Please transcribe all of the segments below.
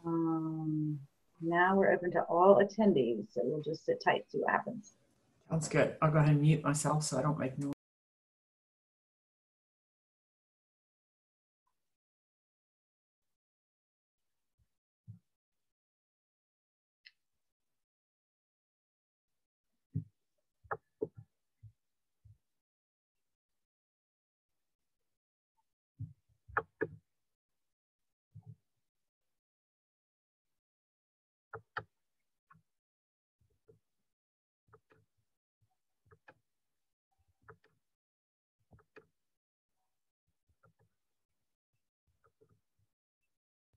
Now we're open to all attendees, so we'll just sit tight, see what happens. Sounds good. I'll go ahead and mute myself so I don't make noise.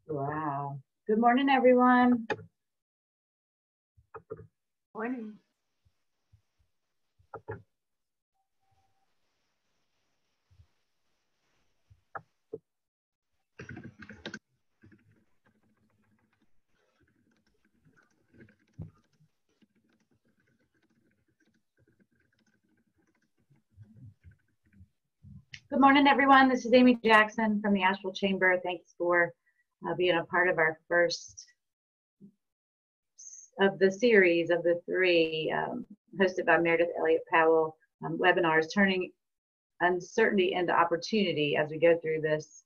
Wow. Good morning, everyone. Morning. Good morning, everyone. This is Amy Jackson from the Asheville Chamber. Thanks for being a part of our first of the series of the three hosted by Meridith, Elliott, Powell webinars, turning uncertainty into opportunity as we go through this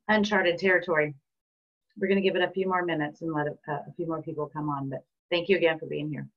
uncharted territory. We're going to give it a few more minutes and let a few more people come on, but thank you again for being here.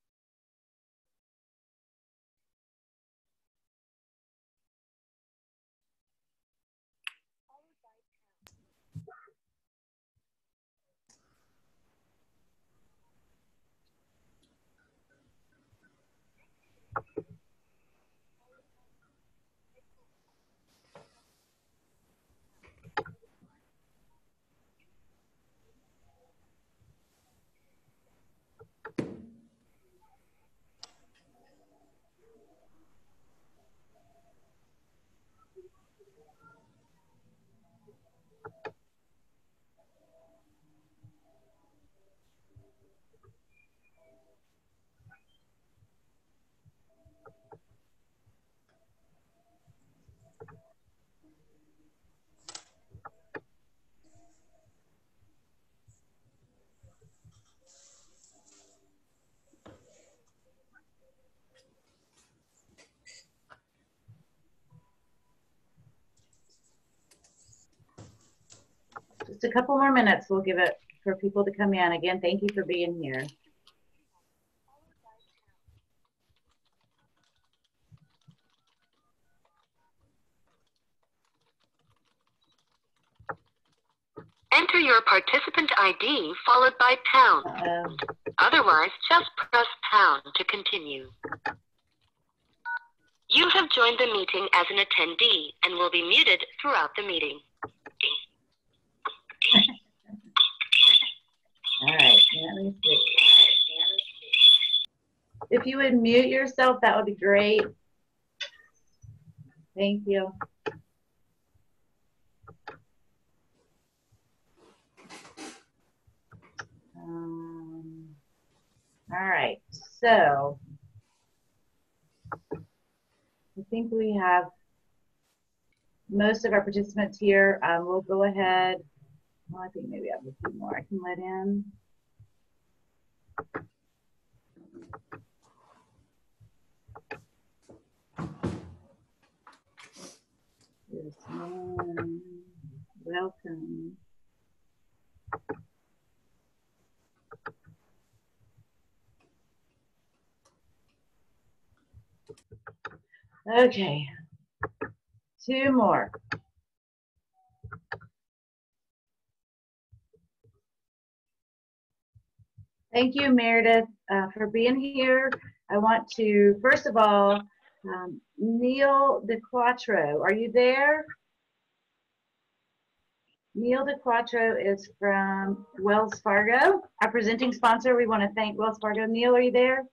Just a couple more minutes. We'll give it for people to come in. Again, thank you for being here. Enter your participant ID followed by pound. Otherwise, just press pound to continue. You have joined the meeting as an attendee and will be muted throughout the meeting. All right, let me see. If you would mute yourself, that would be great. Thank you. All right, so I think we have most of our participants here. We'll go ahead. Well, I think maybe I have a few more I can let in. This one, welcome. Okay, two more. Thank you, Meridith, for being here. I want to, first of all, Neil DeQuattro, are you there? Neil DeQuattro is from Wells Fargo, our presenting sponsor. We want to thank Wells Fargo. Neil, are you there?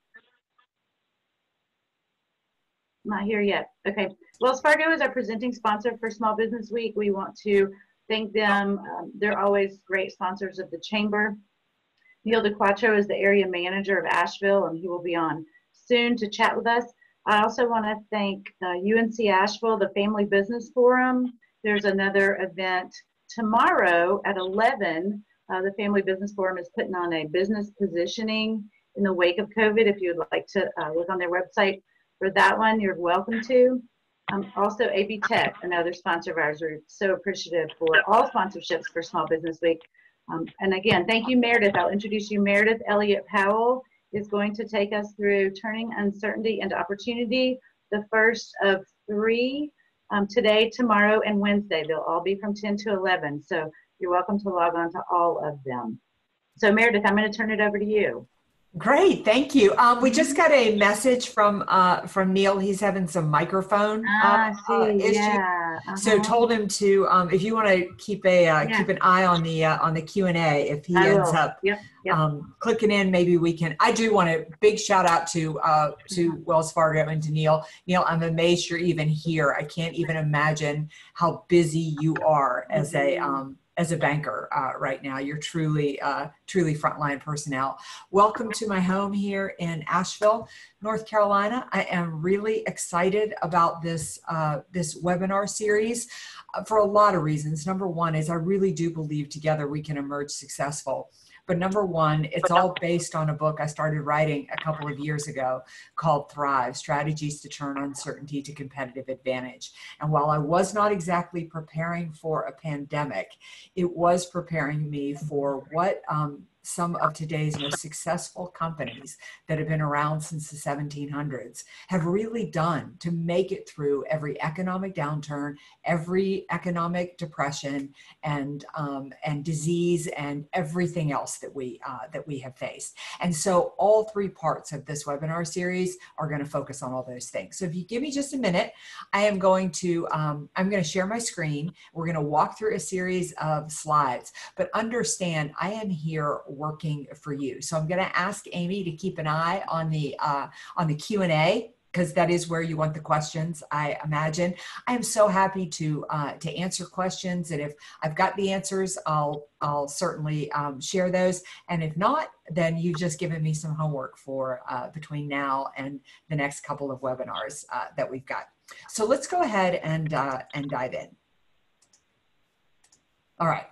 Not here yet. Okay. Wells Fargo is our presenting sponsor for Small Business Week. We want to thank them. They're always great sponsors of the Chamber. Neil DeQuattro is the area manager of Asheville, and he will be on soon to chat with us. I also want to thank UNC Asheville, the Family Business Forum. There's another event tomorrow at 11 the Family Business Forum is putting on a business positioning in the wake of COVID. If you would like to look on their website for that one, you're welcome to. Also, AB Tech, another sponsor of ours. We're so appreciative for all sponsorships for Small Business Week. And again, thank you, Meridith. I'll introduce you. Meridith Elliott Powell is going to take us through Turning Uncertainty into Opportunity, the first of 3, today, tomorrow, and Wednesday. They'll all be from 10 to 11. So you're welcome to log on to all of them. So Meridith, I'm going to turn it over to you. Great, thank you. We just got a message from Neil. He's having some microphone issues. Yeah. So told him to if you want to keep an eye on the Q&A. If he ends up clicking in, maybe we can. I do want a big shout out to Wells Fargo and to Neil. Neil, I'm amazed you're even here. I can't even imagine how busy you are as a banker right now. You're truly frontline personnel. Welcome to my home here in Asheville, North Carolina. I am really excited about this webinar series for a lot of reasons. Number one is I really do believe together we can emerge successful. But number one, it's all based on a book I started writing a couple of years ago called Thrive, Strategies to Turn Uncertainty to Competitive Advantage. And while I was not exactly preparing for a pandemic, it was preparing me for what some of today's most successful companies that have been around since the 1700s have really done to make it through every economic downturn, every economic depression, and disease, and everything else that we have faced. And so all 3 parts of this webinar series are going to focus on all those things. So if you give me just a minute, I am going to I'm going to share my screen. We're going to walk through a series of slides, but understand I am here working for you. So I'm going to ask Amy to keep an eye on the Q&A, because that is where you want the questions, I imagine. I am so happy to answer questions, and if I've got the answers, I'll certainly share those. And if not, then you've just given me some homework for between now and the next couple of webinars that we've got. So let's go ahead and dive in. All right.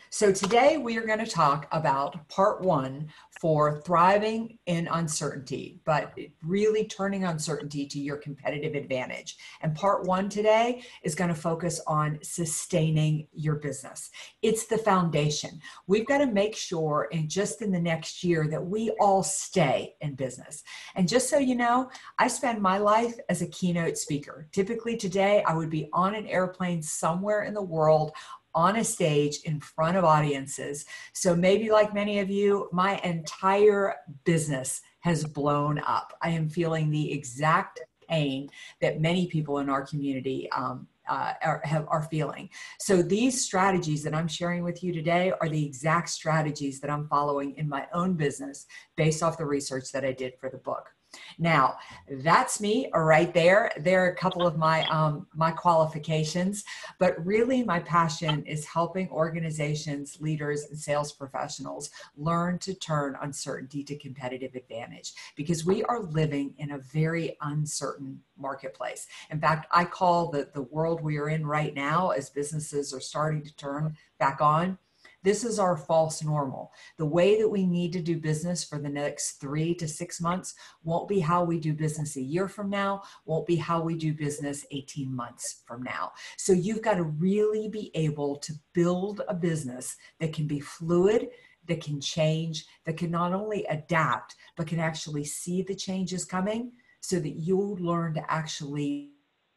So today we are going to talk about part 1 for thriving in uncertainty, but really turning uncertainty to your competitive advantage. And part 1 today is going to focus on sustaining your business. It's the foundation. We've got to make sure in the next year that we all stay in business. And just so you know, I spend my life as a keynote speaker. Typically today I would be on an airplane somewhere in the world on a stage in front of audiences. So maybe like many of you, my entire business has blown up. I am feeling the exact pain that many people in our community are feeling. So these strategies that I'm sharing with you today are the exact strategies that I'm following in my own business based off the research that I did for the book. Now, that's me right there. There are a couple of my qualifications, but really my passion is helping organizations, leaders, and sales professionals learn to turn uncertainty to competitive advantage, because we are living in a very uncertain marketplace. In fact, I call the world we are in right now, as businesses are starting to turn back on, this is our false normal. The way that we need to do business for the next 3 to 6 months won't be how we do business a year from now, won't be how we do business 18 months from now. So you've got to really be able to build a business that can be fluid, that can change, that can not only adapt, but can actually see the changes coming so that you'll learn to actually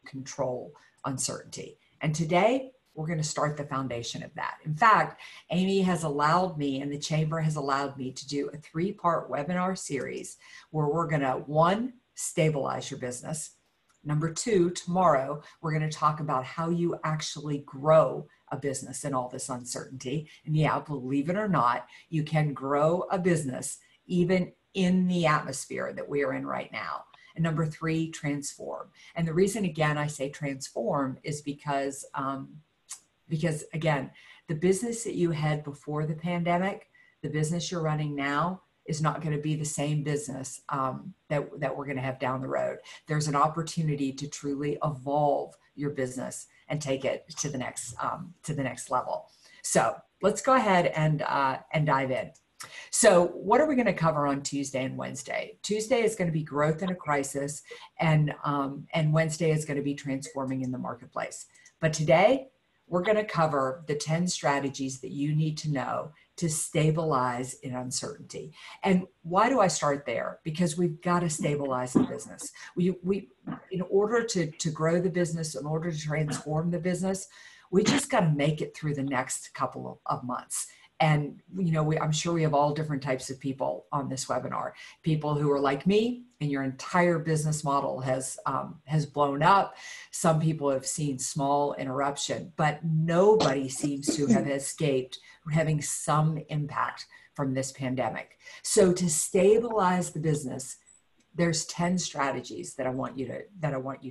control uncertainty. And today, we're going to start the foundation of that. In fact, Amy has allowed me, and the Chamber has allowed me, to do a 3-part webinar series where we're going to, 1, stabilize your business. Number 2, tomorrow, we're going to talk about how you actually grow a business in all this uncertainty. And yeah, believe it or not, you can grow a business even in the atmosphere that we are in right now. And number 3, transform. And the reason, again, I say transform is because again, the business that you had before the pandemic, the business you're running now, is not going to be the same business that we're going to have down the road. There's an opportunity to truly evolve your business and take it to the next level. So let's go ahead and dive in. So what are we going to cover on Tuesday and Wednesday? Tuesday is going to be growth in a crisis, and Wednesday is going to be transforming in the marketplace. But today, we're going to cover the 10 strategies that you need to know to stabilize in uncertainty. And why do I start there? Because we've got to stabilize the business. We in order to grow the business, in order to transform the business, we just got to make it through the next couple of months. And, you know, I'm sure we have all different types of people on this webinar. People who are like me, and your entire business model has blown up. Some people have seen small interruption, but nobody seems to have escaped having some impact from this pandemic. So to stabilize the business, there's 10 strategies that I want you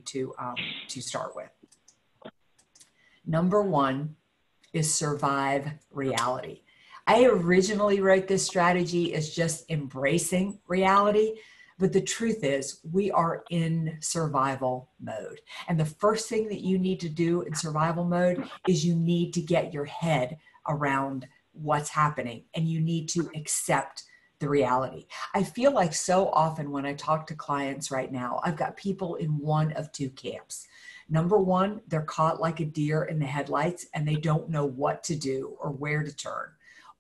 to start with. Number one is survive reality. I originally wrote this strategy as just embracing reality, but the truth is we are in survival mode. And the first thing that you need to do in survival mode is you need to get your head around what's happening, and you need to accept the reality. I feel like so often when I talk to clients right now, I've got people in one of two camps. Number one, they're caught like a deer in the headlights and they don't know what to do or where to turn.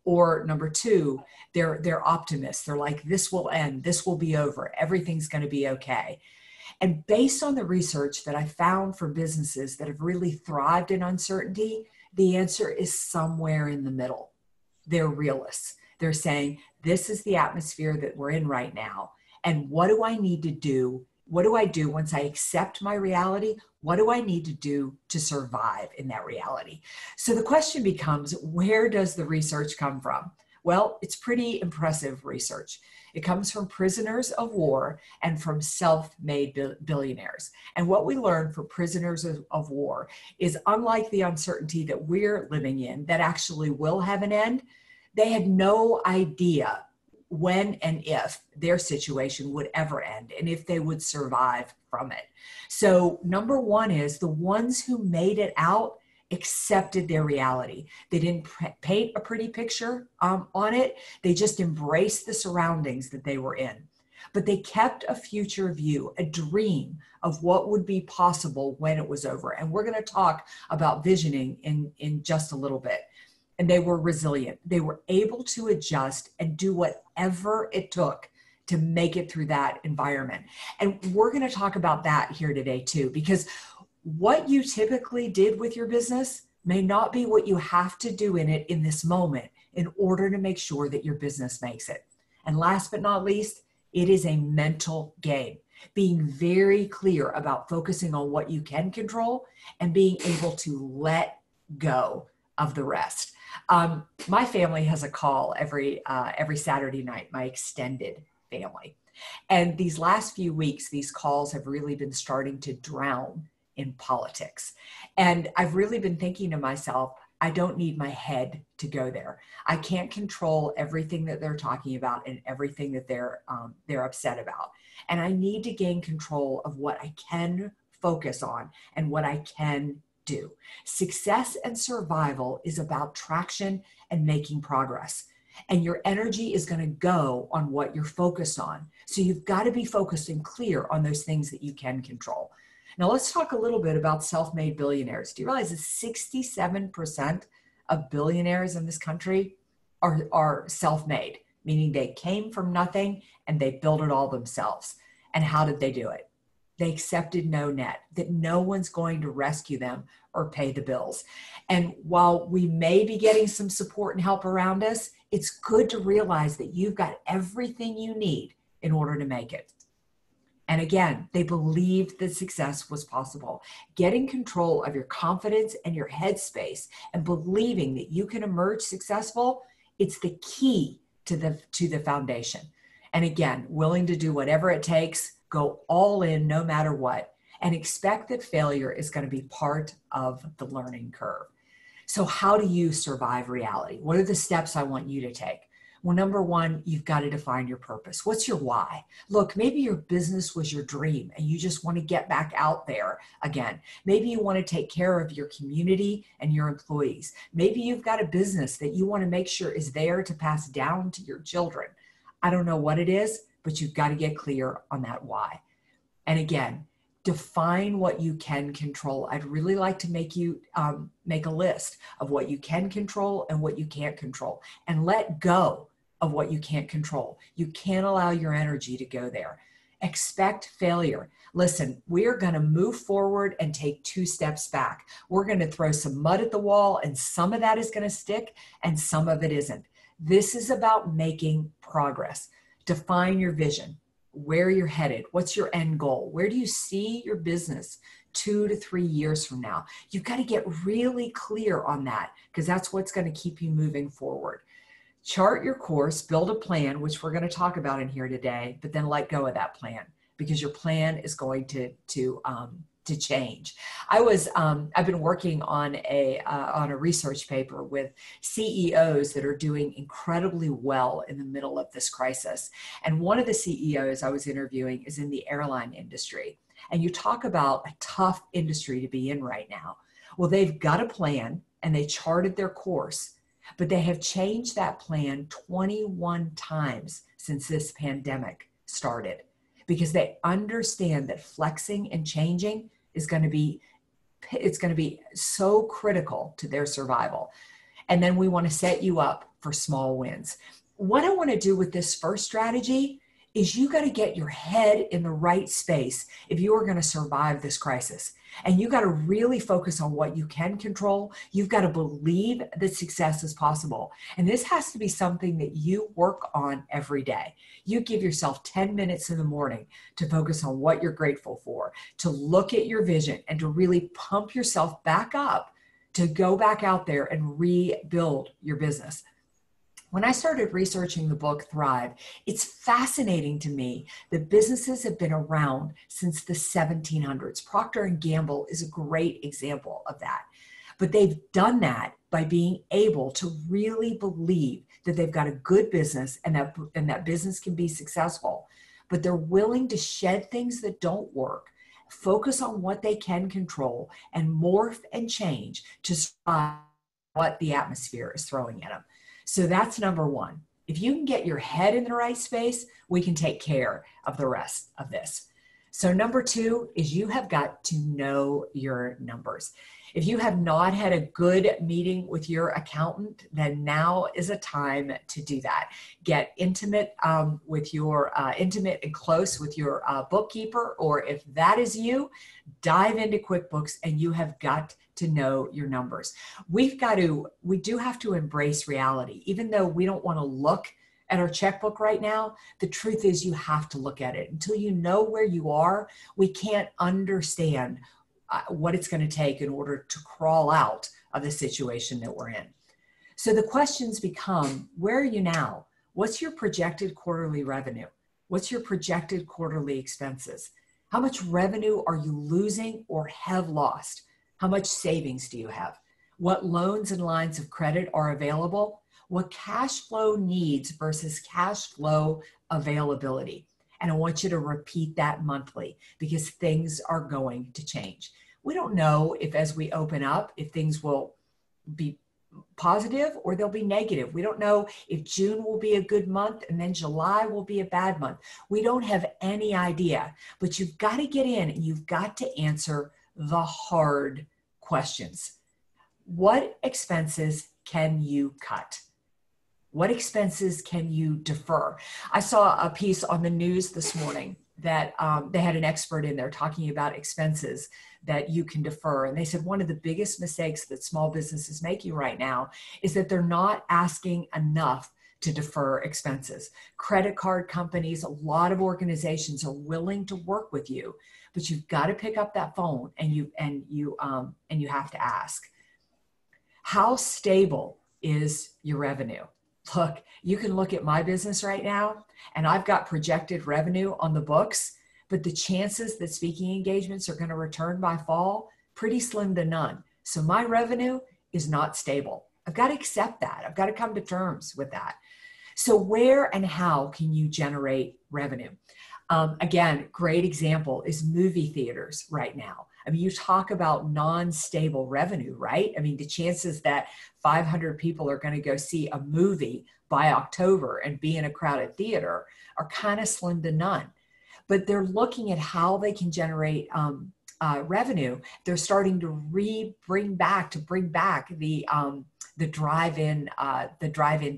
Or number two, they're optimists. They're like, this will end, this will be over, everything's going to be okay. And based on the research that I found for businesses that have really thrived in uncertainty, the answer is somewhere in the middle. They're realists. They're saying, this is the atmosphere that we're in right now. And what do I need to do? What do I do once I accept my reality? What do I need to do to survive in that reality? So the question becomes, where does the research come from? Well, it's pretty impressive research. It comes from prisoners of war and from self-made billionaires. And what we learned for prisoners of war is, unlike the uncertainty that we're living in that actually will have an end, they had no idea when and if their situation would ever end and if they would survive from it. So number one is the ones who made it out accepted their reality. They didn't paint a pretty picture on it. They just embraced the surroundings that they were in. But they kept a future view, a dream of what would be possible when it was over. And we're going to talk about visioning in just a little bit. And they were resilient. They were able to adjust and do whatever it took to make it through that environment. And we're going to talk about that here today too, because what you typically did with your business may not be what you have to do in it in this moment in order to make sure that your business makes it. And last but not least, it is a mental game. Being very clear about focusing on what you can control and being able to let go of the rest. My family has a call every Saturday night, my extended family. And these last few weeks, these calls have really been starting to drown in politics. And I've really been thinking to myself, I don't need my head to go there. I can't control everything that they're talking about and everything that they're upset about. And I need to gain control of what I can focus on and what I can do. Success and survival is about traction and making progress. And your energy is going to go on what you're focused on. So you've got to be focused and clear on those things that you can control. Now let's talk a little bit about self-made billionaires. Do you realize that 67% of billionaires in this country are self-made, meaning they came from nothing and they built it all themselves? And how did they do it? They accepted no net, that no one's going to rescue them or pay the bills. And while we may be getting some support and help around us, it's good to realize that you've got everything you need in order to make it. And again, they believed that success was possible. Getting control of your confidence and your headspace and believing that you can emerge successful, it's the key to the foundation. And again, willing to do whatever it takes, go all in no matter what, and expect that failure is going to be part of the learning curve. So how do you survive reality? What are the steps I want you to take? Well, number one, you've got to define your purpose. What's your why? Look, maybe your business was your dream and you just want to get back out there again. Maybe you want to take care of your community and your employees. Maybe you've got a business that you want to make sure is there to pass down to your children. I don't know what it is, but you've got to get clear on that why. And again, define what you can control. I'd really like to make you make a list of what you can control and what you can't control, and let go of what you can't control. You can't allow your energy to go there. Expect failure. Listen, we are going to move forward and take 2 steps back. We're going to throw some mud at the wall, and some of that is going to stick and some of it isn't. This is about making progress. Define your vision, where you're headed. What's your end goal? Where do you see your business 2 to 3 years from now? You've got to get really clear on that, because that's what's going to keep you moving forward. Chart your course, build a plan, which we're going to talk about in here today, but then let go of that plan, because your plan is going to change. I've been working on a research paper with CEOs that are doing incredibly well in the middle of this crisis. And one of the CEOs I was interviewing is in the airline industry. And you talk about a tough industry to be in right now. Well, they've got a plan and they charted their course, but they have changed that plan 21 times since this pandemic started, because they understand that flexing and changing is going to be so critical to their survival. And then we want to set you up for small wins. What I want to do with this first strategy is you got to get your head in the right space if you are going to survive this crisis. And you got to really focus on what you can control. You've got to believe that success is possible. And this has to be something that you work on every day. You give yourself 10 minutes in the morning to focus on what you're grateful for, to look at your vision, and to really pump yourself back up to go back out there and rebuild your business. When I started researching the book Thrive, it's fascinating to me that businesses have been around since the 1700s. Procter & Gamble is a great example of that. But they've done that by being able to really believe that they've got a good business and that business can be successful. But they're willing to shed things that don't work, focus on what they can control, and morph and change to survive what the atmosphere is throwing at them. So that's number one. If you can get your head in the right space, we can take care of the rest of this. So number two is you have got to know your numbers. If you have not had a good meeting with your accountant, then now is a time to do that. Get intimate intimate and close with your bookkeeper, or if that is you, dive into QuickBooks, and you have got to know your numbers. We do have to embrace reality. Even though we don't want to look at our checkbook right now, the truth is you have to look at it. Until you know where you are, we can't understand what it's going to take in order to crawl out of the situation that we're in. So the questions become, where are you now? What's your projected quarterly revenue? What's your projected quarterly expenses? How much revenue are you losing or have lost? How much savings do you have? What loans and lines of credit are available? What cash flow needs versus cash flow availability? And I want you to repeat that monthly, because things are going to change. We don't know if, as we open up, if things will be positive or they'll be negative. We don't know if June will be a good month and then July will be a bad month. We don't have any idea, but you've got to get in and you've got to answer the hard questions. What expenses can you cut? What expenses can you defer? I saw a piece on the news this morning that they had an expert in there talking about expenses that you can defer. And they said one of the biggest mistakes that small business is making right now is that they're not asking enough to defer expenses. Credit card companies, a lot of organizations are willing to work with you, but you've got to pick up that phone and you have to ask, how stable is your revenue? Look, you can look at my business right now, and I've got projected revenue on the books, but the chances that speaking engagements are going to return by fall, pretty slim to none. So my revenue is not stable. I've got to accept that. I've got to come to terms with that. So where and how can you generate revenue? Again, great example is movie theaters right now. I mean, you talk about non-stable revenue, right? I mean, the chances that 500 people are going to go see a movie by October and be in a crowded theater are kind of slim to none. But they're looking at how they can generate revenue. They're starting to bring back the drive-in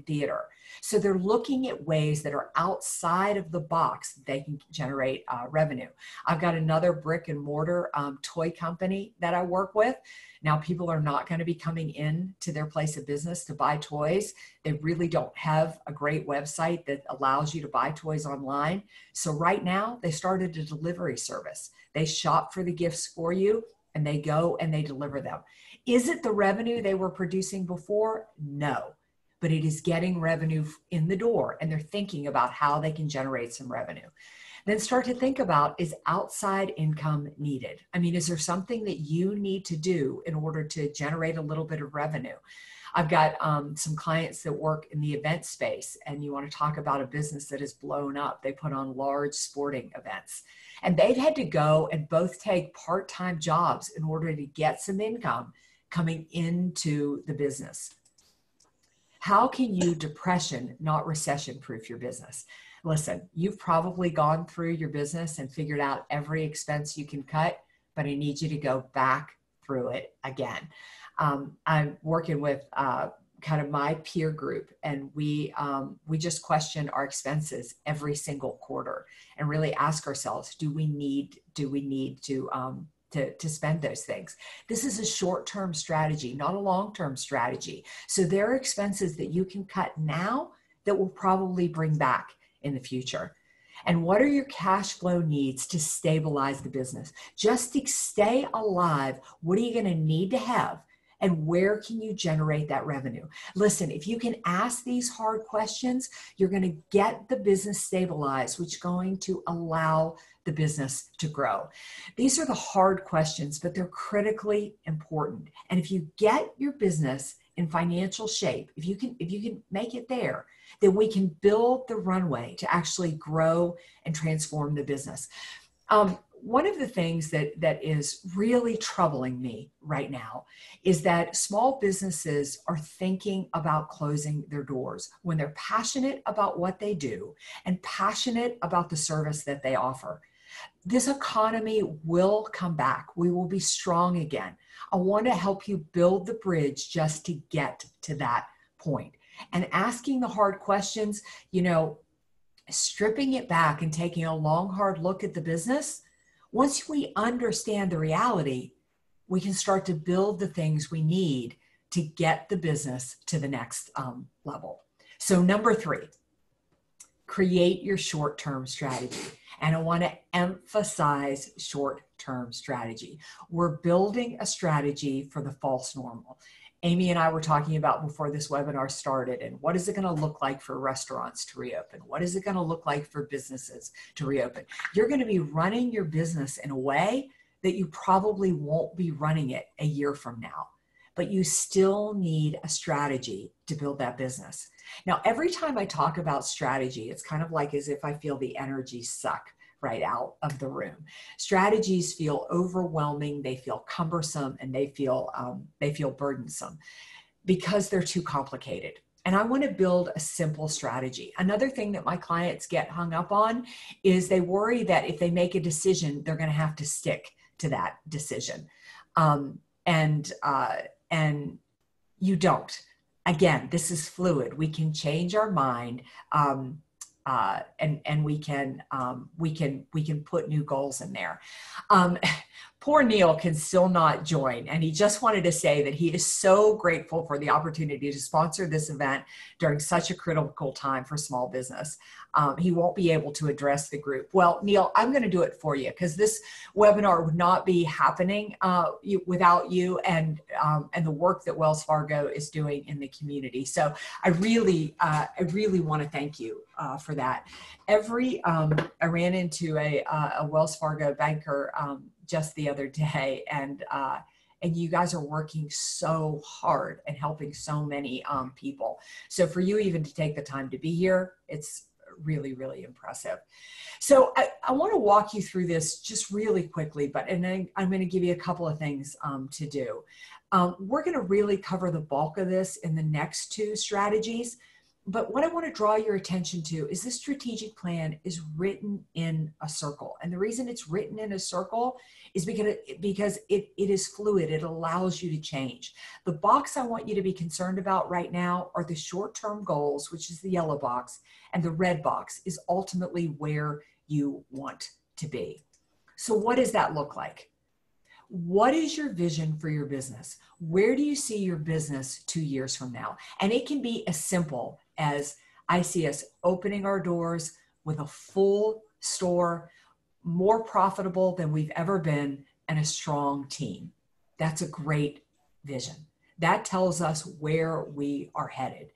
theater. So they're looking at ways that are outside of the box that they can generate revenue. I've got another brick and mortar toy company that I work with. Now, people are not going to be coming in to their place of business to buy toys. They really don't have a great website that allows you to buy toys online. So right now, they started a delivery service. They shop for the gifts for you, and they go and they deliver them. Is it the revenue they were producing before? No. But it is getting revenue in the door, and they're thinking about how they can generate some revenue. Then start to think about, is outside income needed? I mean, is there something that you need to do in order to generate a little bit of revenue? I've got some clients that work in the event space, and you want to talk about a business that has blown up. They put on large sporting events, and they've had to go and both take part-time jobs in order to get some income coming into the business. How can you depression, not recession proof your business? Listen, you've probably gone through your business and figured out every expense you can cut, but I need you to go back through it again. I'm working with kind of my peer group, and we just question our expenses every single quarter and really ask ourselves, do we need to spend those things? This is a short-term strategy, not a long-term strategy. So there are expenses that you can cut now that will probably bring back in the future. And what are your cash flow needs to stabilize the business? Just to stay alive, what are you going to need to have? And where can you generate that revenue? Listen, if you can ask these hard questions, you're going to get the business stabilized, which is going to allow the business to grow. These are the hard questions, but they're critically important. And if you get your business in financial shape, if you can make it there, then we can build the runway to actually grow and transform the business. One of the things that is really troubling me right now is that small businesses are thinking about closing their doors when they're passionate about what they do and passionate about the service that they offer. This economy will come back. We will be strong again. I want to help you build the bridge just to get to that point. And asking the hard questions, stripping it back and taking a long, hard look at the business. Once we understand the reality, we can start to build the things we need to get the business to the next level. So number 3, create your short-term strategy. And I want to emphasize short-term strategy. We're building a strategy for the false normal. Amy and I were talking about before this webinar started, and what is it going to look like for restaurants to reopen? What is it going to look like for businesses to reopen? You're going to be running your business in a way that you probably won't be running it a year from now, but you still need a strategy to build that business. Now, every time I talk about strategy, it's kind of like as if I feel the energy suck right out of the room. Strategies feel overwhelming, they feel cumbersome, and they feel burdensome because they're too complicated. And I want to build a simple strategy. Another thing that my clients get hung up on is they worry that if they make a decision, they're going to have to stick to that decision. And you don't. Again, this is fluid. We can change our mind. And we can put new goals in there. Poor Neil can still not join, and he just wanted to say that he is so grateful for the opportunity to sponsor this event during such a critical time for small business. He won't be able to address the group. Well, Neil, I'm going to do it for you because this webinar would not be happening without you and the work that Wells Fargo is doing in the community. So I really want to thank you for that. I ran into a Wells Fargo banker just the other day, and and you guys are working so hard and helping so many people. So for you even to take the time to be here, it's really, really impressive. So I want to walk you through this just really quickly, and then I'm going to give you a couple of things to do. We're going to really cover the bulk of this in the next two strategies. But what I want to draw your attention to is this strategic plan is written in a circle. And the reason it's written in a circle is because it is fluid. It allows you to change. The box I want you to be concerned about right now are the short-term goals, which is the yellow box, and the red box is ultimately where you want to be. So what does that look like? What is your vision for your business? Where do you see your business 2 years from now? And it can be as simple as I see us opening our doors with a full store, more profitable than we've ever been, and a strong team. That's a great vision. That tells us where we are headed.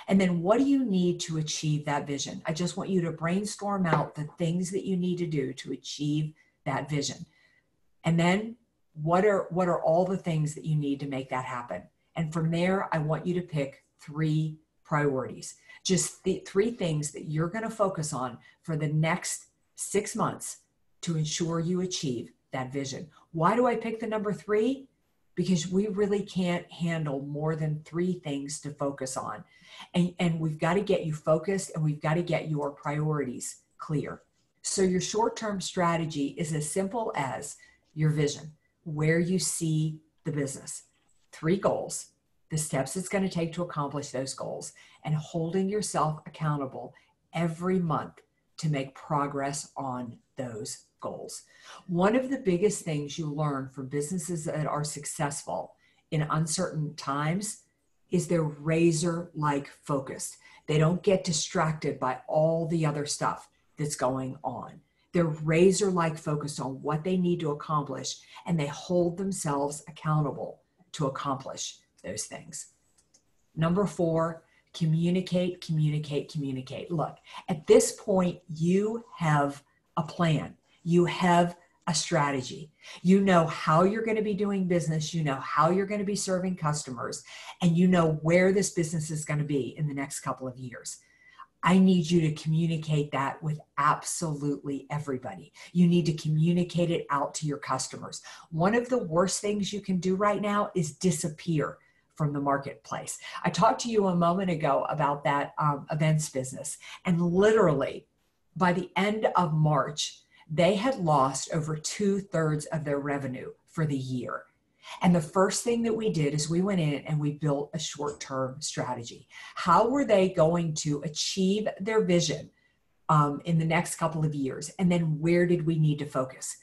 And then what do you need to achieve that vision? I just want you to brainstorm out the things that you need to do to achieve that vision. And then what are all the things that you need to make that happen? And from there, I want you to pick 3 priorities, just the 3 things that you're going to focus on for the next 6 months to ensure you achieve that vision. Why do I pick the number 3? Because we really can't handle more than 3 things to focus on. And we've got to get you focused, and we've got to get your priorities clear. So your short-term strategy is as simple as your vision, where you see the business, 3 goals, the steps it's going to take to accomplish those goals, and holding yourself accountable every month to make progress on those goals. One of the biggest things you learn from businesses that are successful in uncertain times is they're razor-like focused. They don't get distracted by all the other stuff that's going on. They're razor-like focused on what they need to accomplish, and they hold themselves accountable to accomplish those things. Number 4, communicate, communicate, communicate. Look, at this point, you have a plan. You have a strategy. You know how you're going to be doing business. You know how you're going to be serving customers, and you know where this business is going to be in the next couple of years. I need you to communicate that with absolutely everybody. You need to communicate it out to your customers. One of the worst things you can do right now is disappear from the marketplace. I talked to you a moment ago about that events business, and literally by the end of March, they had lost over 2/3 of their revenue for the year. And the first thing that we did is we went in and we built a short-term strategy. How were they going to achieve their vision in the next couple of years? And then where did we need to focus?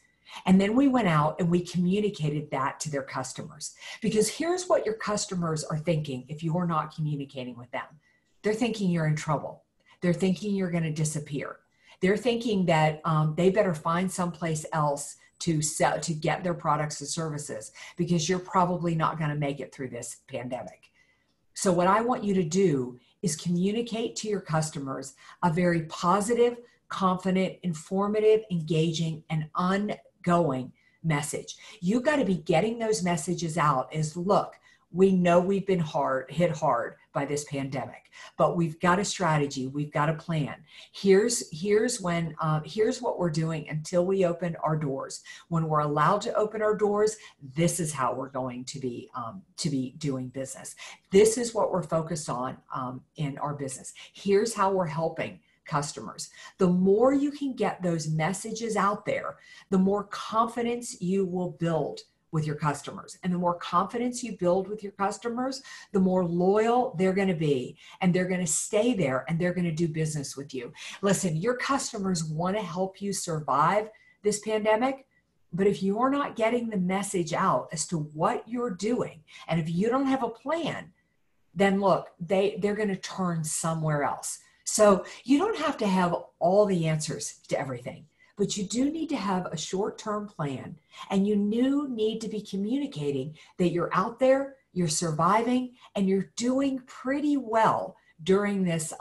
And then we went out and we communicated that to their customers. Because here's what your customers are thinking if you're not communicating with them. They're thinking you're in trouble. They're thinking you're going to disappear. They're thinking that they better find someplace else to sell, to get their products and services, because you're probably not going to make it through this pandemic. So what I want you to do is communicate to your customers a very positive, confident, informative, engaging, and ongoing message. You've got to be getting those messages out as, look, we know we've been hit hard by this pandemic, but we've got a strategy. We've got a plan. Here's what we're doing until we open our doors. When we're allowed to open our doors, this is how we're going to be doing business. This is what we're focused on in our business. Here's how we're helping customers. The more you can get those messages out there, the more confidence you will build with your customers. And the more confidence you build with your customers, the more loyal they're going to be, and they're going to stay there, and they're going to do business with you. Listen, your customers want to help you survive this pandemic, but if you're not getting the message out as to what you're doing, and if you don't have a plan, then look, they're going to turn somewhere else. So you don't have to have all the answers to everything, but you do need to have a short-term plan, and you need to be communicating that you're out there, you're surviving, and you're doing pretty well during this,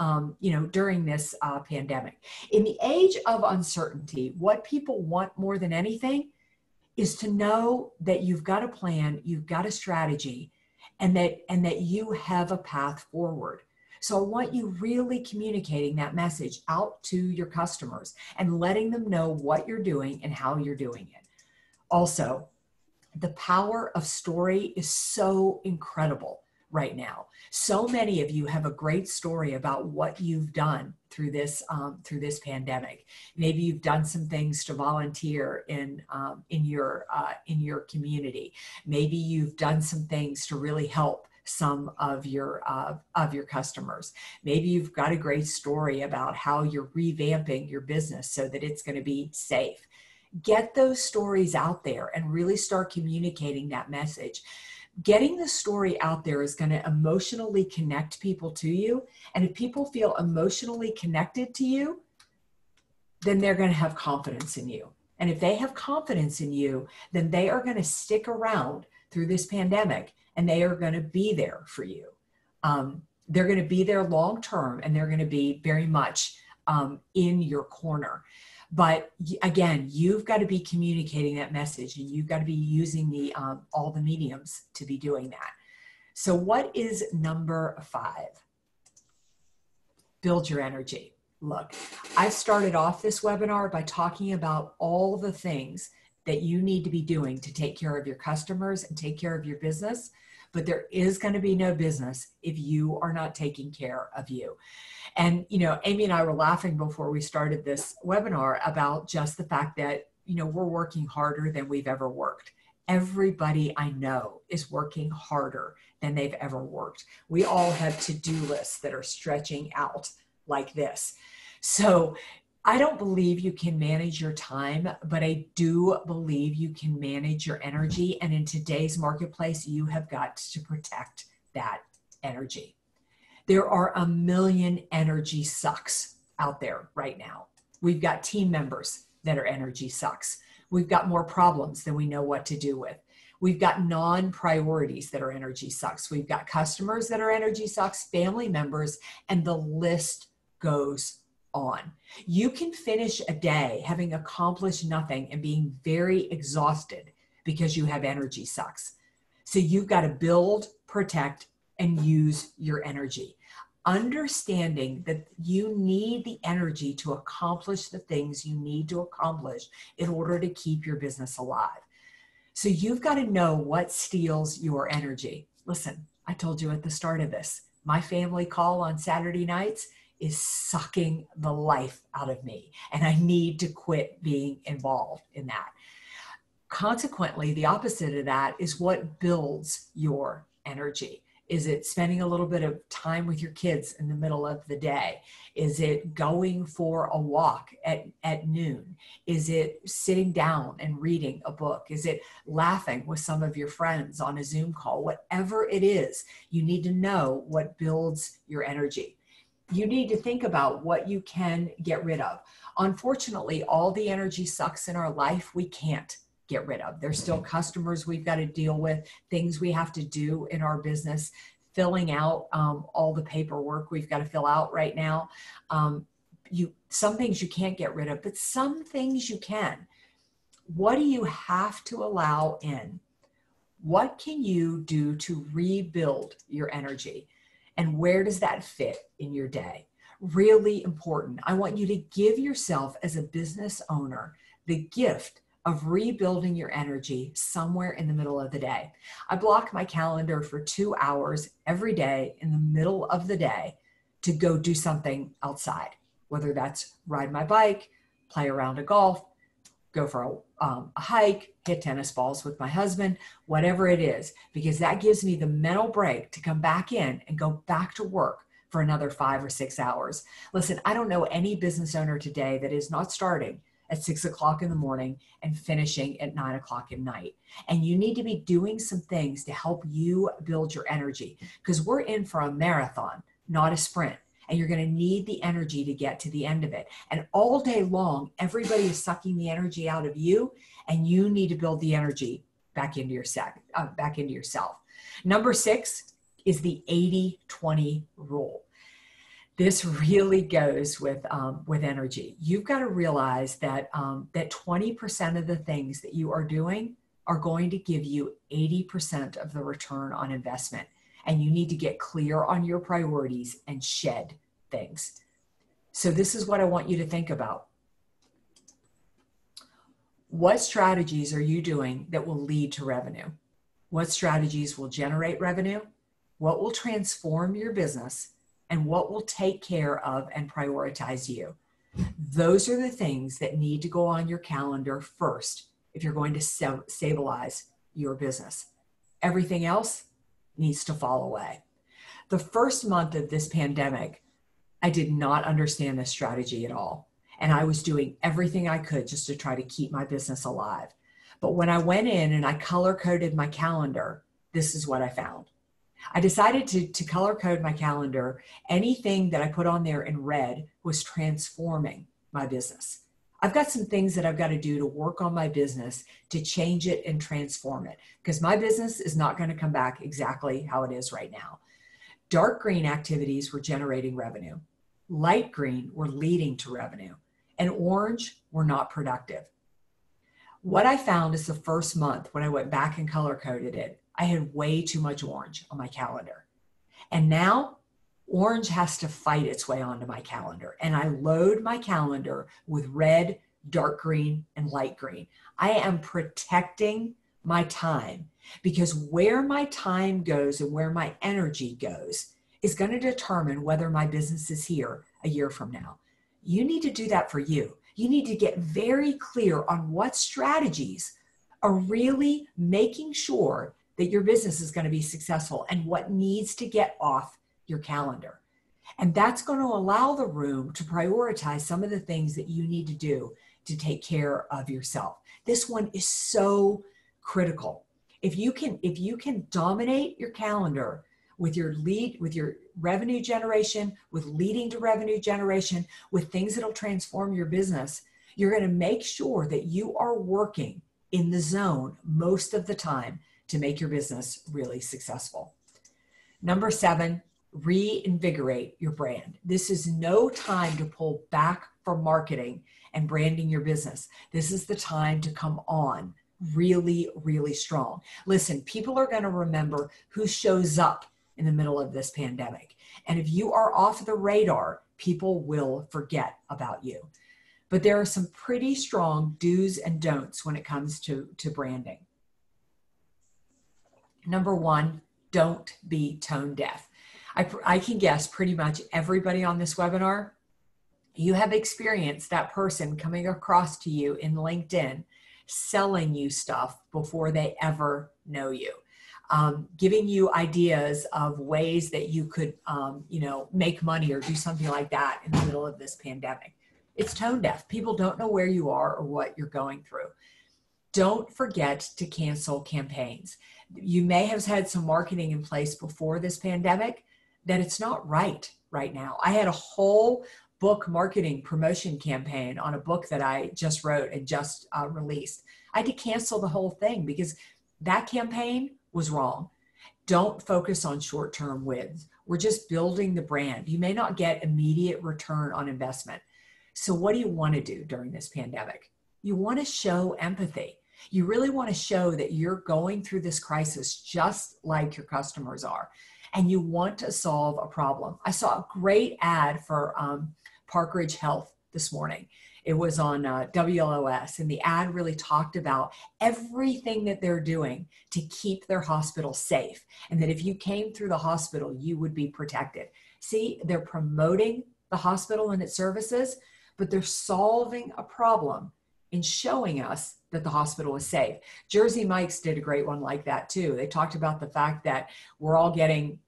pandemic. In the age of uncertainty, what people want more than anything is to know that you've got a plan, you've got a strategy, and that you have a path forward. So I want you really communicating that message out to your customers and letting them know what you're doing and how you're doing it. Also, the power of story is so incredible right now. So many of you have a great story about what you've done through this pandemic. Maybe you've done some things to volunteer in your community. Maybe you've done some things to really help some of your customers. Maybe you've got a great story about how you're revamping your business so that it's going to be safe. Get those stories out there and really start communicating that message. Getting the story out there is going to emotionally connect people to you. And if people feel emotionally connected to you, then they're going to have confidence in you. And if they have confidence in you, then they are going to stick around through this pandemic and they are going to be there for you. They're going to be there long term and they're going to be very much in your corner. But again, you've got to be communicating that message and you've got to be using all the mediums to be doing that. So what is number 5? Build your energy. Look, I've started off this webinar by talking about all the things that you need to be doing to take care of your customers and take care of your business. But there is going to be no business if you are not taking care of you. And, Amy and I were laughing before we started this webinar about just the fact that, we're working harder than we've ever worked. Everybody I know is working harder than they've ever worked. We all have to-do lists that are stretching out like this. So I don't believe you can manage your time, but I do believe you can manage your energy. And in today's marketplace, you have got to protect that energy. There are a million energy sucks out there right now. We've got team members that are energy sucks. We've got more problems than we know what to do with. We've got non-priorities that are energy sucks. We've got customers that are energy sucks, family members, and the list goes on. You can finish a day having accomplished nothing and being very exhausted because you have energy sucks. So you've got to build, protect, and use your energy. Understanding that you need the energy to accomplish the things you need to accomplish in order to keep your business alive. So you've got to know what steals your energy. Listen, I told you at the start of this, my family call on Saturday nights is sucking the life out of me, and I need to quit being involved in that. Consequently, the opposite of that is what builds your energy. Is it spending a little bit of time with your kids in the middle of the day? Is it going for a walk at noon? Is it sitting down and reading a book? Is it laughing with some of your friends on a Zoom call? Whatever it is, you need to know what builds your energy. You need to think about what you can get rid of. Unfortunately, all the energy sucks in our life we can't get rid of. There's still customers we've got to deal with, things we have to do in our business, filling out all the paperwork we've got to fill out right now. Some things you can't get rid of, but some things you can. What do you have to allow in? What can you do to rebuild your energy? And where does that fit in your day? Really important. I want you to give yourself as a business owner the gift of rebuilding your energy somewhere in the middle of the day. I block my calendar for 2 hours every day in the middle of the day to go do something outside, whether that's ride my bike, play a round of golf, go for a hike, hit tennis balls with my husband, whatever it is, because that gives me the mental break to come back in and go back to work for another 5 or 6 hours. Listen, I don't know any business owner today that is not starting at 6 o'clock in the morning and finishing at 9 o'clock at night. And you need to be doing some things to help you build your energy, because we're in for a marathon, not a sprint. And you're going to need the energy to get to the end of it. And all day long, everybody is sucking the energy out of you, and you need to build the energy back into yourself. Number 6 is the 80-20 rule. This really goes with energy. You've got to realize that that 20% of the things that you are doing are going to give you 80% of the return on investment. And you need to get clear on your priorities and shed things. So this is what I want you to think about. What strategies are you doing that will lead to revenue? What strategies will generate revenue? What will transform your business? And what will take care of and prioritize you? Those are the things that need to go on your calendar first if you're going to stabilize your business. Everything else needs to fall away. The first month of this pandemic, I did not understand this strategy at all. And I was doing everything I could just to try to keep my business alive. But when I went in and I color coded my calendar, this is what I found. I decided to color code my calendar. Anything that I put on there in red was transforming my business. I've got some things that I've got to do to work on my business to change it and transform it, because my business is not going to come back exactly how it is right now. Dark green activities were generating revenue. Light green were leading to revenue. And orange were not productive. What I found is the first month when I went back and color coded it, I had way too much orange on my calendar. And now orange has to fight its way onto my calendar. And I load my calendar with red, dark green, and light green. I am protecting my time, because where my time goes and where my energy goes is going to determine whether my business is here a year from now. You need to do that for you. You need to get very clear on what strategies are really making sure that your business is going to be successful and what needs to get off your calendar. And that's going to allow the room to prioritize some of the things that you need to do to take care of yourself. This one is so critical. If you can dominate your calendar with your revenue generation, with leading to revenue generation, with things that'll transform your business, you're going to make sure that you are working in the zone most of the time to make your business really successful. Number 7, reinvigorate your brand. This is no time to pull back from marketing and branding your business. This is the time to come on really, really strong. Listen, people are going to remember who shows up in the middle of this pandemic. And if you are off the radar, people will forget about you. But there are some pretty strong do's and don'ts when it comes to branding. Number 1, don't be tone deaf. I can guess pretty much everybody on this webinar, you have experienced that person coming across to you in LinkedIn, selling you stuff before they ever know you. Giving you ideas of ways that you could, make money or do something like that in the middle of this pandemic. It's tone deaf. People don't know where you are or what you're going through. Don't forget to cancel campaigns. You may have had some marketing in place before this pandemic that it's not right now. I had a whole book marketing promotion campaign on a book that I just wrote and just released. I had to cancel the whole thing because that campaign was wrong. Don't focus on short-term wins. We're just building the brand. You may not get immediate return on investment. So what do you want to do during this pandemic? You want to show empathy. You really want to show that you're going through this crisis just like your customers are, and you want to solve a problem. I saw a great ad for Park Ridge Health this morning. It was on WLOS, and the ad really talked about everything that they're doing to keep their hospital safe, and that if you came through the hospital, you would be protected. See, they're promoting the hospital and its services, but they're solving a problem in showing us that the hospital is safe. Jersey Mike's did a great one like that too. They talked about the fact that we're all getting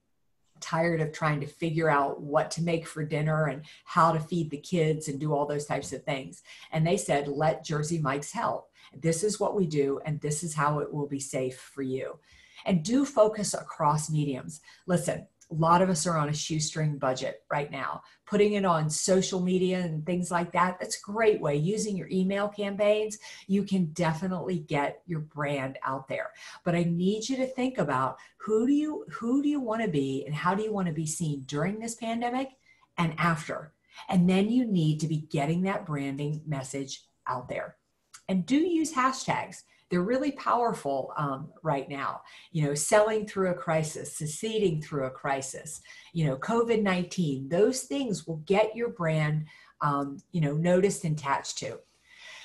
tired of trying to figure out what to make for dinner and how to feed the kids and do all those types of things. And they said, let Jersey Mike's help. This is what we do, and this is how it will be safe for you. And do focus across mediums. Listen, a lot of us are on a shoestring budget right now. Putting it on social media and things like that, that's a great way. Using your email campaigns, you can definitely get your brand out there. But I need you to think about who do you want to be and how do you want to be seen during this pandemic and after. And then you need to be getting that branding message out there. And do use hashtags. They're really powerful right now. You know, selling through a crisis, succeeding through a crisis, you know, COVID-19, those things will get your brand, you know, noticed and attached to.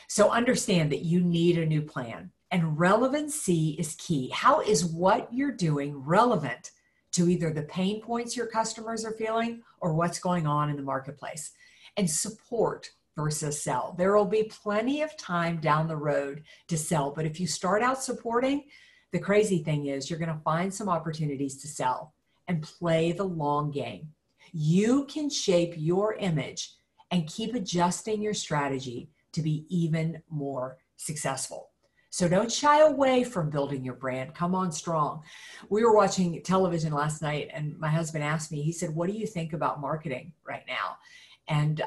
So understand that you need a new plan, and relevancy is key. How is what you're doing relevant to either the pain points your customers are feeling or what's going on in the marketplace? And support versus sell. There will be plenty of time down the road to sell, but if you start out supporting, the crazy thing is you're going to find some opportunities to sell and play the long game. You can shape your image and keep adjusting your strategy to be even more successful. So don't shy away from building your brand. Come on strong. We were watching television last night and my husband asked me, he said, what do you think about marketing right now? And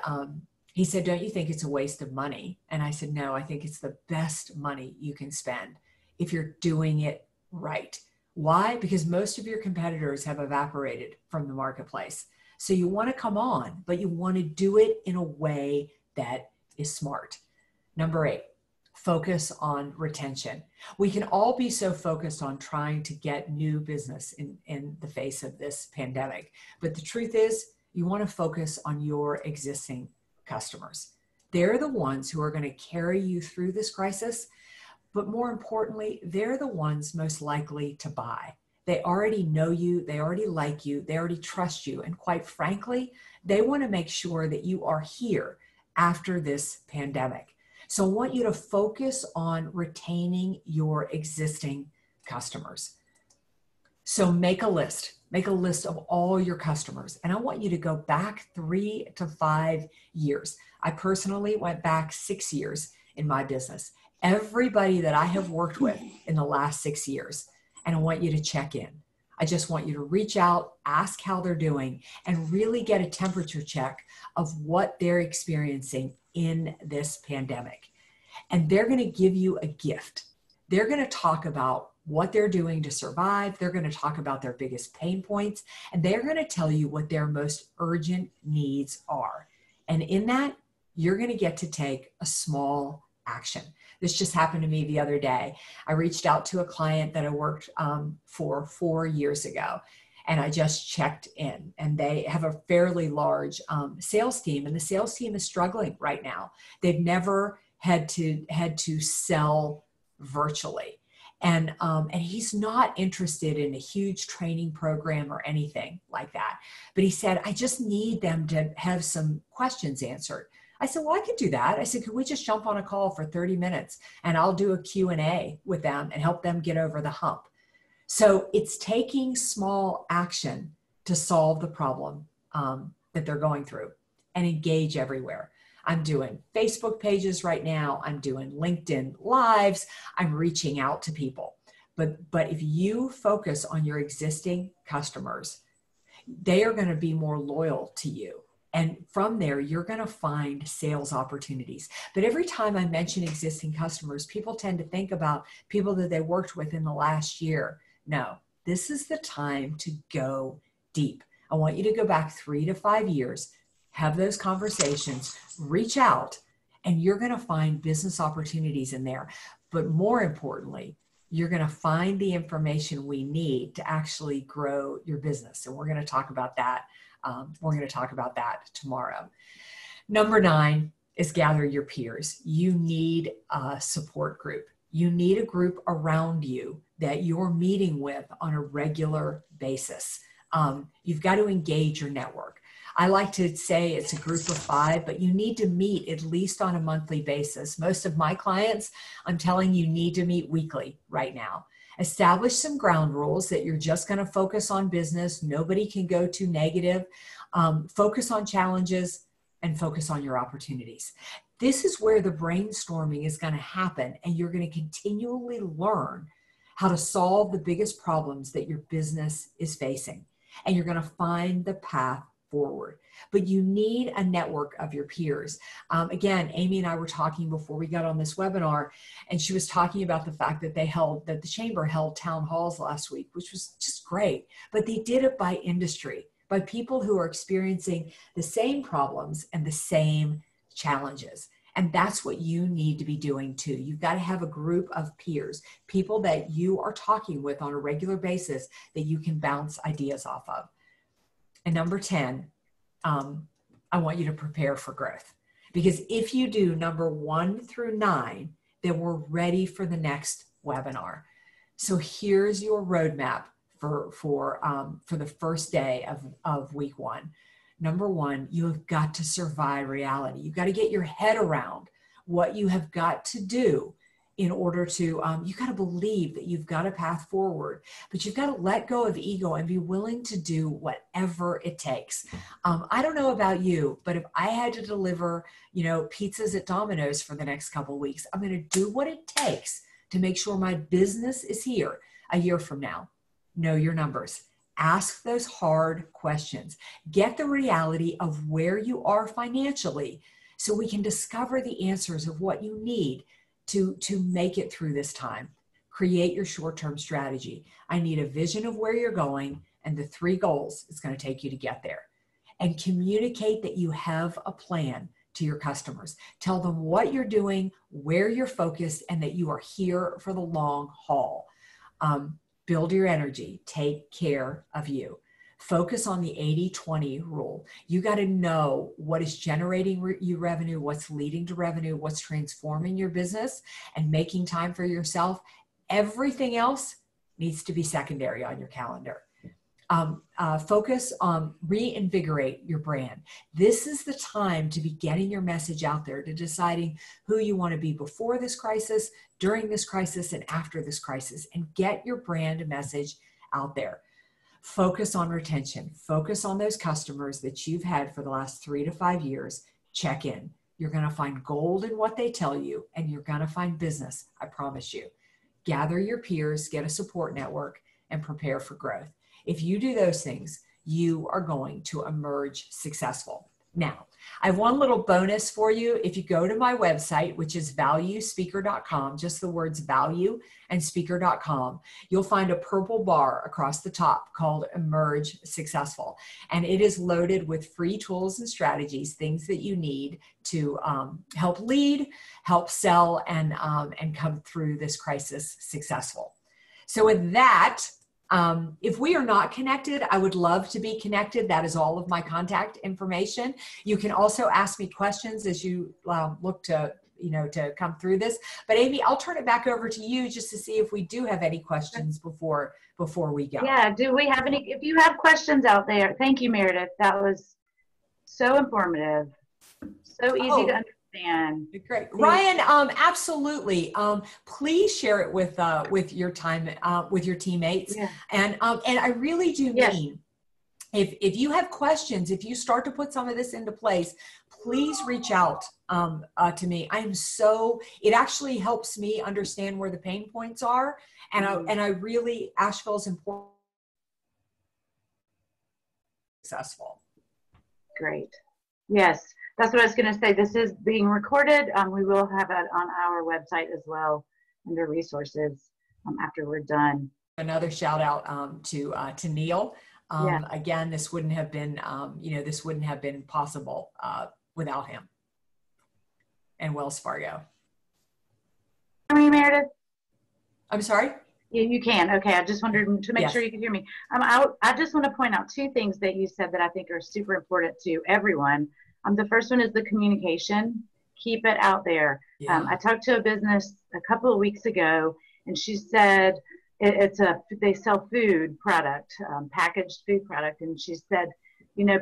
he said, don't you think it's a waste of money? And I said, no, I think it's the best money you can spend if you're doing it right. Why? Because most of your competitors have evaporated from the marketplace. So you want to come on, but you want to do it in a way that is smart. Number 8, focus on retention. We can all be so focused on trying to get new business in the face of this pandemic. But the truth is, you want to focus on your existing customers. They're the ones who are going to carry you through this crisis. But more importantly, they're the ones most likely to buy. They already know you, they already like you, they already trust you. And quite frankly, they want to make sure that you are here after this pandemic. So I want you to focus on retaining your existing customers. So make a list of all your customers. And I want you to go back 3 to 5 years. I personally went back 6 years in my business. Everybody that I have worked with in the last 6 years. And I want you to check in. I just want you to reach out, ask how they're doing, and really get a temperature check of what they're experiencing in this pandemic. And they're going to give you a gift. They're going to talk about what they're doing to survive. They're going to talk about their biggest pain points, and they're going to tell you what their most urgent needs are. And in that, you're going to get to take a small action. This just happened to me the other day. I reached out to a client that I worked for 4 years ago, and I just checked in, and they have a fairly large sales team, and the sales team is struggling right now. They've never had to sell virtually. And he's not interested in a huge training program or anything like that. But he said, I just need them to have some questions answered. I said, well, I could do that. I said, could we just jump on a call for 30 minutes and I'll do a Q&A with them and help them get over the hump. So it's taking small action to solve the problem that they're going through and engage everywhere. I'm doing Facebook pages right now. I'm doing LinkedIn lives. I'm reaching out to people. But if you focus on your existing customers, they are going to be more loyal to you. And from there, you're going to find sales opportunities. But every time I mention existing customers, people tend to think about people that they worked with in the last year. No, this is the time to go deep. I want you to go back 3 to 5 years, have those conversations, reach out, and you're going to find business opportunities in there. But more importantly, you're going to find the information we need to actually grow your business. And we're going to talk about that. We're going to talk about that tomorrow. Number 9 is gather your peers. You need a support group. You need a group around you that you're meeting with on a regular basis. You've got to engage your network. I like to say it's a group of 5, but you need to meet at least on a monthly basis. Most of my clients, I'm telling you, need to meet weekly right now. Establish some ground rules that you're just going to focus on business. Nobody can go too negative. Focus on challenges and focus on your opportunities. This is where the brainstorming is going to happen, and you're going to continually learn how to solve the biggest problems that your business is facing. And you're going to find the path forward. But you need a network of your peers. Again, Amy and I were talking before we got on this webinar, and she was talking about the fact that the chamber held town halls last week, which was just great. But they did it by industry. by people who are experiencing the same problems and the same challenges. And that's what you need to be doing too. You've got to have a group of peers, people that you are talking with on a regular basis that you can bounce ideas off of. And number 10, I want you to prepare for growth. Because if you do number 1 through 9, then we're ready for the next webinar. So here's your roadmap for the first day of week 1. Number 1, you have got to survive reality. You've got to get your head around what you have got to do in order to, you got to believe that you've got a path forward, but you've got to let go of ego and be willing to do whatever it takes. I don't know about you, but if I had to deliver, pizzas at Domino's for the next couple of weeks, I'm going to do what it takes to make sure my business is here a year from now. Know your numbers. Ask those hard questions. Get the reality of where you are financially so we can discover the answers of what you need to make it through this time. Create your short-term strategy. I need a vision of where you're going and the 3 goals it's going to take you to get there. And communicate that you have a plan to your customers. Tell them what you're doing, where you're focused, and that you are here for the long haul. Build your energy. Take care of you. Focus on the 80-20 rule. You got to know what is generating you revenue, what's leading to revenue, what's transforming your business and making time for yourself. Everything else needs to be secondary on your calendar. Focus on reinvigorate your brand. This is the time to be getting your message out there, to deciding who you want to be before this crisis, during this crisis, and after this crisis, and get your brand message out there. Focus on retention. Focus on those customers that you've had for the last 3 to 5 years. Check in. You're going to find gold in what they tell you, and you're going to find business, I promise you. Gather your peers, get a support network, and prepare for growth. If you do those things, you are going to emerge successful. Now, I have one little bonus for you. If you go to my website, which is valuespeaker.com, just the words value and speaker.com, you'll find a purple bar across the top called Emerge Successful. And it is loaded with free tools and strategies, things that you need to help lead, help sell, and come through this crisis successful. So with that, if we are not connected, I would love to be connected. That is all of my contact information. You can also ask me questions as you look to, to come through this. But Amy, I'll turn it back over to you just to see if we do have any questions before we go. Yeah, do we have any? If you have questions out there, thank you, Meredith. That was so informative, so easy to understand. Great. Ryan, absolutely. Please share it with your teammates. Yeah. And I really do mean, if you have questions, if you start to put some of this into place, please reach out to me. It actually helps me understand where the pain points are. And I really, Asheville is important. Successful. Great. Yes. That's what I was going to say. This is being recorded. We will have it on our website as well under resources after we're done. Another shout out to Neil. Again, this wouldn't have been possible without him and Wells Fargo. Meredith? I'm sorry? You can. Okay. I just wanted to make sure you could hear me. I just want to point out 2 things that you said that I think are super important to everyone. The first one is the communication. Keep it out there. Yeah. I talked to a business a couple of weeks ago, and she said they sell food product, packaged food product, and she said,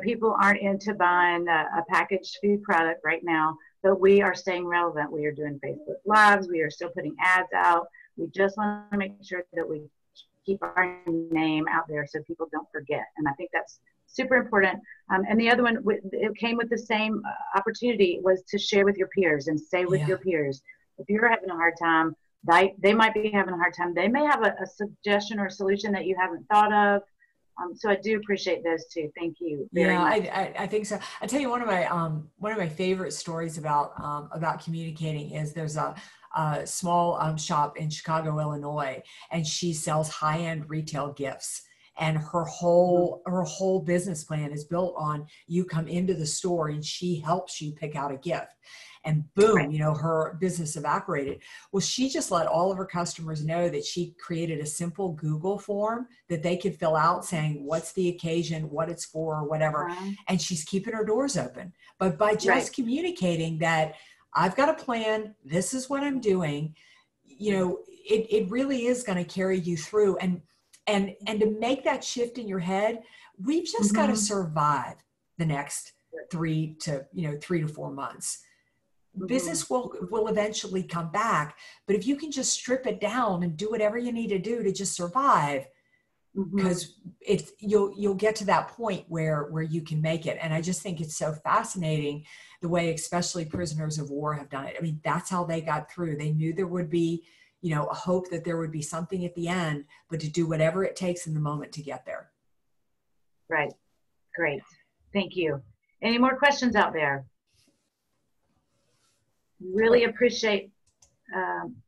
people aren't into buying a packaged food product right now, but we are staying relevant. We are doing Facebook Lives. We are still putting ads out. We just want to make sure that we keep our name out there so people don't forget. And I think that's super important. And the other one, it came with the same opportunity, was to share with your peers and stay with your peers. If you're having a hard time, they might be having a hard time. They may have a suggestion or a solution that you haven't thought of. So I do appreciate those 2. Thank you very much. I think so. I'll tell you one of my favorite stories about communicating is there's a small shop in Chicago, Illinois, and she sells high-end retail gifts. and her whole business plan is built on you come into the store and she helps you pick out a gift. And boom, you know, her business evaporated. Well, she just let all of her customers know that she created a simple Google form that they could fill out saying what's the occasion, what it's for, or whatever. And she's keeping her doors open. But by just communicating that I've got a plan, this is what I'm doing, you know, it really is going to carry you through. And to make that shift in your head, we've just got to survive the next 3 to 4 months. Business will eventually come back, but if you can just strip it down and do whatever you need to do to just survive, because you'll get to that point where you can make it. And I just think it's so fascinating the way, especially prisoners of war have done it. I mean, that's how they got through. They knew there would be, you know, a hope that there would be something at the end, but to do whatever it takes in the moment to get there. Right. Great. Thank you. Any more questions out there? Really appreciate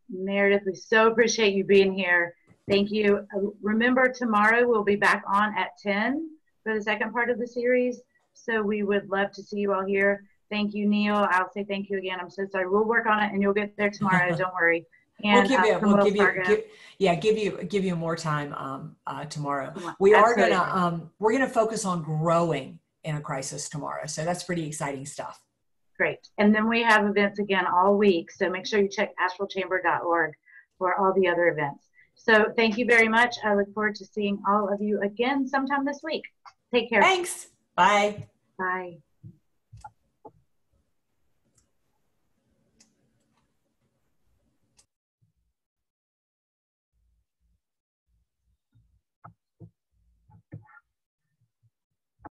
Meredith. We so appreciate you being here. Thank you. Remember, tomorrow we'll be back on at 10 for the second part of the series. So we would love to see you all here. Thank you, Neil. I'll say thank you again. I'm so sorry. We'll work on it and you'll get there tomorrow. Don't worry. And we'll give you more time tomorrow. We're gonna focus on growing in a crisis tomorrow. So that's pretty exciting stuff. Great. And then we have events again all week. So make sure you check astralchamber.org for all the other events. So thank you very much. I look forward to seeing all of you again sometime this week. Take care. Thanks. Bye. Bye.